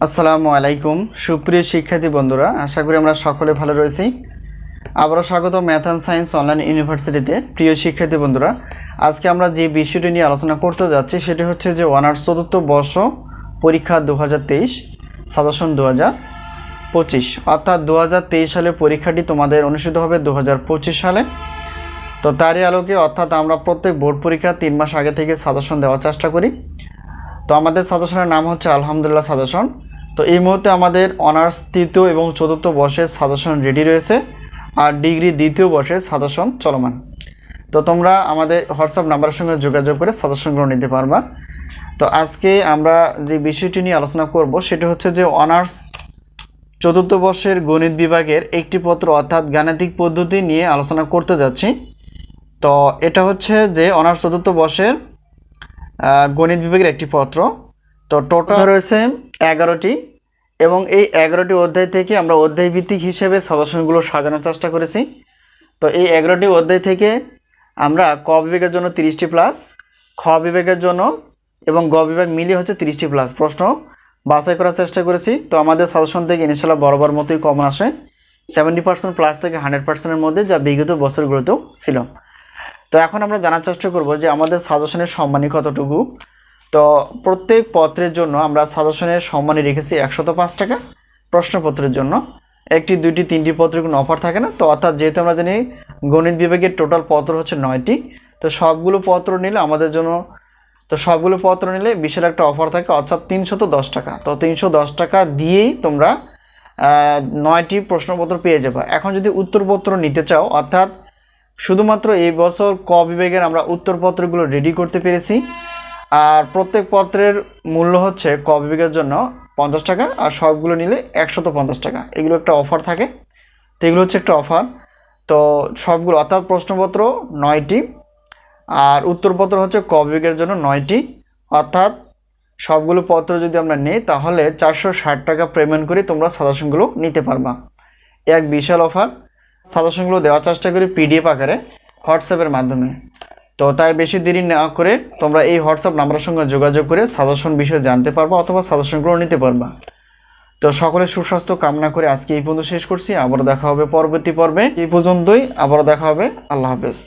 আসসালামু আলাইকুম সুপ্রিয় শিক্ষার্থী বন্ধুরা, আশা করি আমরা সকলে ভালো রয়েছি। আবারও স্বাগত ম্যাথ অ্যান্ড সায়েন্স অনলাইন ইউনিভার্সিটিতে। প্রিয় শিক্ষার্থী বন্ধুরা, আজকে আমরা যে বিষয়টি নিয়ে আলোচনা করতে যাচ্ছি সেটি হচ্ছে যে অনার্স চতুর্থ বর্ষ পরীক্ষা 2023 সাজেশন 2025, অর্থাৎ 2023 সালে পরীক্ষাটি তোমাদের অনুষ্ঠিত হবে 2025 সালে। তো তারই আলোকে অর্থাৎ আমরা প্রত্যেক বোর্ড পরীক্ষা 3 মাস আগে থেকে সাজেশন দেওয়ার চেষ্টা করি। তো আমাদের সাজেশনের নাম হচ্ছে আলহামদুলিল্লাহ সাজেশন। তো এই মুহূর্তে আমাদের অনার্স তৃতীয় এবং চতুর্থ বর্ষের সাজেশন রেডি রয়েছে, আর ডিগ্রি দ্বিতীয় বর্ষের সাজেশন চলমান। তো তোমরা আমাদের হোয়াটসঅ্যাপ নাম্বারের সঙ্গে যোগাযোগ করে সাজেশনগুলো নিতে পারবা। তো আজকে আমরা যে বিষয়টি নিয়ে আলোচনা করব সেটি হচ্ছে যে অনার্স চতুর্থ বর্ষের গণিত বিভাগের একটি পত্র অর্থাৎ গাণিতিক পদ্ধতি নিয়ে আলোচনা করতে যাচ্ছি। তো এটা হচ্ছে যে অনার্স চতুর্থ বর্ষের গণিত বিভাগের একটি পত্র। তো টোটাল রয়েছে 11টি, এবং এই 11টি অধ্যায় থেকে আমরা অধ্যায় ভিত্তিক হিসেবে সাজেশনগুলো সাজানোর চেষ্টা করেছি। তো এই 11টি অধ্যায় থেকে আমরা ক বিভাগের জন্য 30টি প্লাস, খ বিভাগের জন্য এবং গ বিভাগ মিলিয়ে হচ্ছে 30টি প্লাস প্রশ্ন বাছাই করার চেষ্টা করেছি। তো আমাদের সাজেশন থেকে ইনশাআল্লাহ বরাবর মতোই কমন আসে 70% প্লাস থেকে 100%-এর মধ্যে, যা বিগত বছরগুলোতেও ছিল। তো এখন আমরা জানার চেষ্টা করব যে আমাদের সাজেশনের সম্মানী কতটুকু। তো প্রত্যেক পত্রের জন্য আমরা সাজেশনের সম্মানী রেখেছি 105 টাকা। প্রশ্নপত্রের জন্য 1টি 2টি 3টি পত্রের কোনো অফার থাকে না। তো অর্থাৎ যেহেতু আমরা জানি গণিত বিভাগের টোটাল পত্র হচ্ছে 9টি, তো সবগুলো পত্র নিলে আমাদের জন্য সবগুলো পত্র নিলে বিশাল একটা অফার থাকে, অর্থাৎ 310 টাকা। তো 310 টাকা দিয়েই তোমরা 9টি প্রশ্নপত্র পেয়ে যাবে। এখন যদি উত্তরপত্র নিতে চাও, অর্থাৎ শুধুমাত্র এই বছর ক বিভাগের আমরা উত্তরপত্রগুলো রেডি করতে পেরেছি, আর প্রত্যেক পত্রের মূল্য হচ্ছে ক বিভাগের জন্য 50 টাকা, আর সবগুলো নিলে 150 টাকা। এগুলো একটা অফার থাকে, তো এগুলো হচ্ছে একটা অফার। তো সবগুলো অর্থাৎ প্রশ্নপত্র 9টি আর উত্তরপত্র হচ্ছে ক বিভাগের জন্য 9টি, অর্থাৎ সবগুলো পত্র যদি আমরা নিই তাহলে 460 টাকা পেমেন্ট করে তোমরা সাজেশনগুলো নিতে পারবা। এক বিশাল অফার। সাজেশনগুলো দেওয়ার চেষ্টা করি পিডিএফ আকারে হোয়াটসঅ্যাপের মাধ্যমে। তো তাই বেশি দেরি না করে তোমরা এই হোয়াটসঅ্যাপ নাম্বারের সঙ্গে যোগাযোগ করে সাজেশন বিষয়ে জানতে পারবা অথবা সাজেশনগুলো নিতে পারবা। তো সকলের সুস্বাস্থ্য কামনা করে আজকে এই পর্যন্ত শেষ করছি। আবার দেখা হবে পরবর্তী পর্বে। এই পর্যন্তই, আবার দেখা হবে। আল্লাহ হাফেজ।